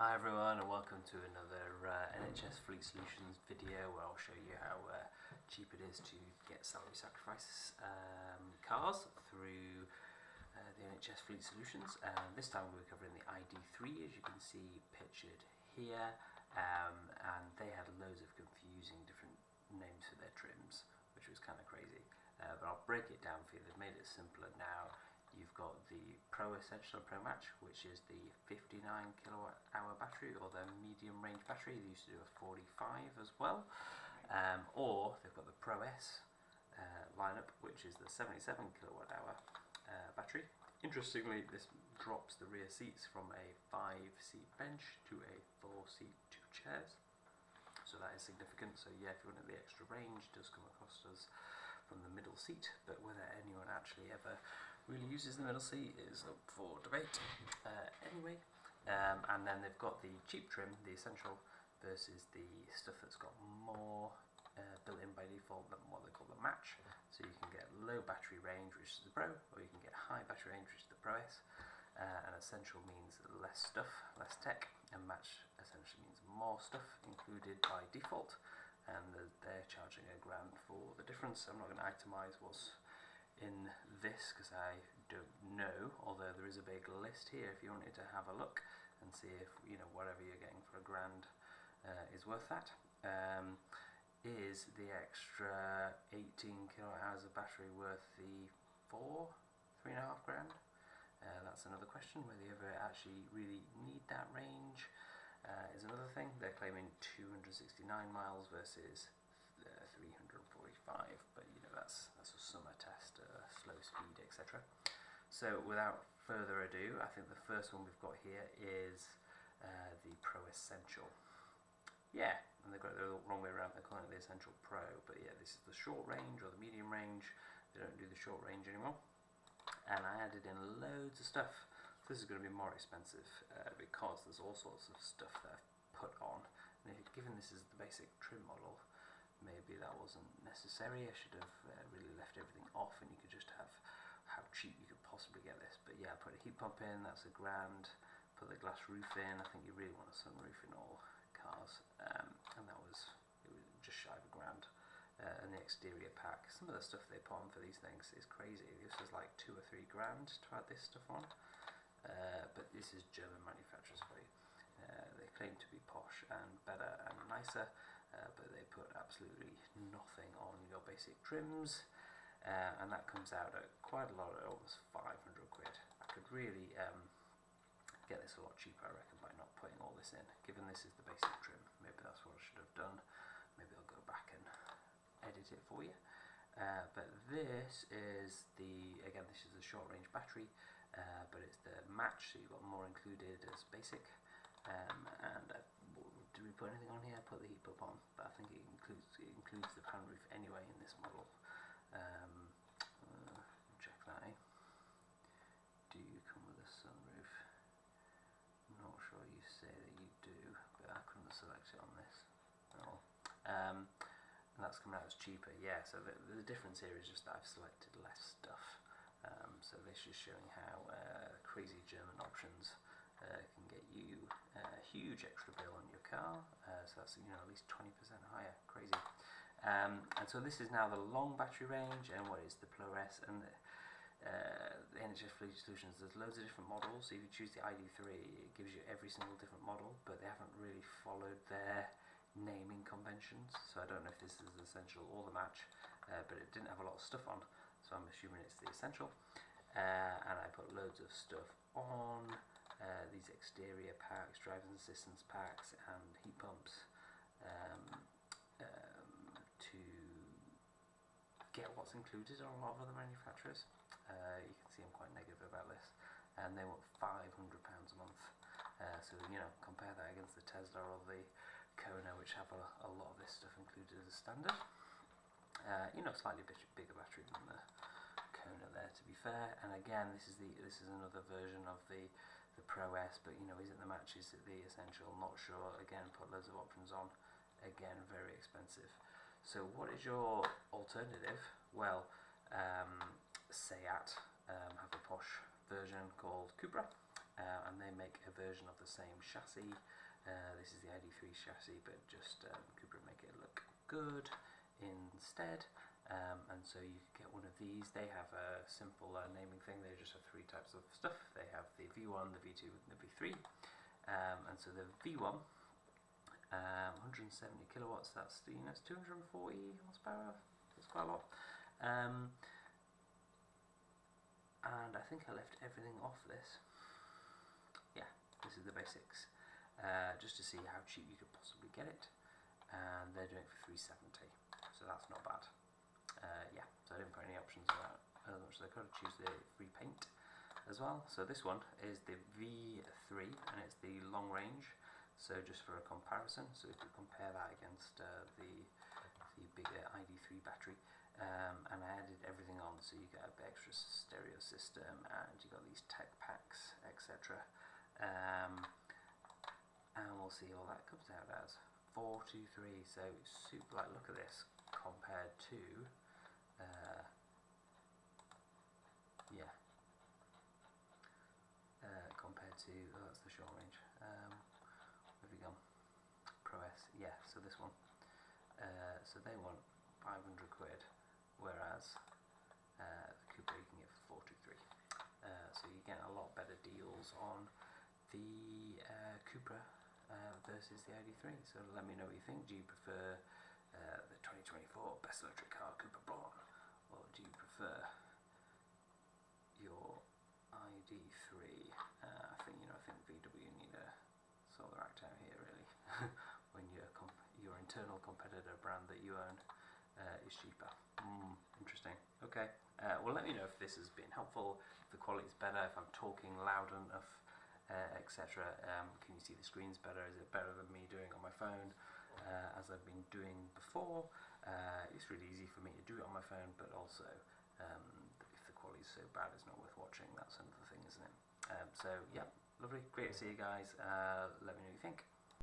Hi everyone, and welcome to another NHS Fleet Solutions video where I'll show you how cheap it is to get salary sacrifice cars through the NHS Fleet Solutions. This time we're covering the ID3, as you can see pictured here, and they had loads of confusing different names for their trims, which was kind of crazy, but I'll break it down for you. They've made it simpler now. You've got the Pro Essential and Pro Match, which is the 59 kilowatt hour battery, or the medium range battery. They used to do a 45 as well. Or they've got the Pro S lineup, which is the 77 kilowatt hour battery. Interestingly, this drops the rear seats from a 5-seat bench to a 4-seat 2 chairs. So that is significant. So yeah, if you wanted the extra range, it does come across as from the middle seat, but whether anyone actually ever really uses the middle seat is up for debate. And then they've got the cheap trim, the Essential, versus the stuff that's got more built in by default than what they call the Match. So you can get low battery range, which is the Pro, or you can get high battery range, which is the Pro S. And Essential means less stuff, less tech, and Match essentially means more stuff included by default. And they're charging £1,000 for the difference. I'm not going to itemise what's in this because I don't know, although there is a big list here if you wanted to have a look and see if whatever you're getting for £1,000 is worth that. Is the extra 18 kilowatt hours of battery worth the £3.5 grand? That's another question. Whether you ever actually really need that range is another thing. They're claiming 269 miles versus 345, but that's a summer test, slow speed, etc. So without further ado, I think the first one we've got here is the Pro Essential. Yeah, and they've got it the wrong way around. They're calling it the Essential Pro, but yeah, this is the short range or the medium range. They don't do the short range anymore. And I added in loads of stuff. This is going to be more expensive because there's all sorts of stuff that I've put on. And given this is the basic trim model, maybe that wasn't necessary. I should have really left everything off, and you could just have how cheap you could possibly get this. But yeah, I put a heat pump in, that's £1,000. Put the glass roof in. I think you really want a sunroof in all cars, and it was just shy of £1,000. And the exterior pack, some of the stuff they put on for these things is crazy. This was like £2 or £3 grand to add this stuff on. But this is German manufacturers for you. They claim to be posh and better and nicer, but they put absolutely nothing on your basic trims, and that comes out at quite a lot, at almost 500 quid. I could really get this a lot cheaper, I reckon, by not putting all this in. Given this is the basic trim, maybe that's what I should have done. Maybe I'll go back and edit it for you. But this is this is the short range battery. But it's the Match, so you've got more included as basic. Did we put anything on here? I put the heat pump on, but I think it includes the pan roof anyway in this model. Check that, eh? Do you come with a sunroof? I'm not sure you say that you do, but I couldn't select it on this. Oh. And that's coming out as cheaper, yeah. So the difference here is just that I've selected less stuff. So this is showing how crazy German options can get you a huge extra bill on your car. So that's at least 20% higher. Crazy. And so this is now the long battery range, and what is the Pro S and the NHS Fleet Solutions. There's loads of different models. So if you choose the ID3, it gives you every single different model, but they haven't really followed their naming conventions. So I don't know if this is the Essential or the Match, but it didn't have a lot of stuff on. So I'm assuming it's the Essential. And I put loads of stuff on these exterior packs, driving assistance packs, and heat pumps to get what's included on a lot of other manufacturers. You can see I'm quite negative about this, and they want £500 a month. So compare that against the Tesla or the Kona, which have a lot of this stuff included as a standard. Slightly bigger battery than the Kona there, to be fair. And again, this is another version of the Pro S, but is it the Match, is it the Essential? Not sure. Again, put loads of options on. Again, very expensive. So what is your alternative? Well, Seat have a posh version called Cupra, and they make a version of the same chassis. This is the ID3 chassis, but just Cupra make it look good instead. And so you could get one of these. They have a simple naming thing. They just have 3 types of stuff. They have the V1, the V2, and the V3. And so the V1, 170 kilowatts. That's it's 240 horsepower. That's quite a lot. And I think I left everything off this. Yeah, this is the basics. Just to see how cheap you could possibly get it. And they're doing it for $370, so that's not bad. Yeah, so I didn't put any options about as much as I could. Choose the free paint as well. So this one is the V3, and it's the long range. So just for a comparison, so if you compare that against the bigger ID3 battery, and I added everything on, so you get a bit extra stereo system, and you got these tech packs, etc. And we'll see all that comes out as 423. So super. Like, look at this compared to. Compared to, that's the short range. Where have we gone? Pro S, yeah, so this one. So they want 500 quid, whereas the Cupra you can get for 423. So you're getting a lot better deals on the Cupra versus the ID3. So let me know what you think. Do you prefer the 2024 best electric car Cupra Born, or do you prefer your ID3? I think VW need to sort their act out here, really. When your internal competitor brand that you own is cheaper. Interesting. Okay. Well, let me know if this has been helpful, if the quality's better, if I'm talking loud enough, etc. Can you see the screens better? Is it better than me doing on my phone, as I've been doing before? It's really easy for me to do it on my phone, but also if the quality's so bad it's not worth watching. That's another thing, isn't it? So yeah, lovely, great to see you guys. Let me know what you think.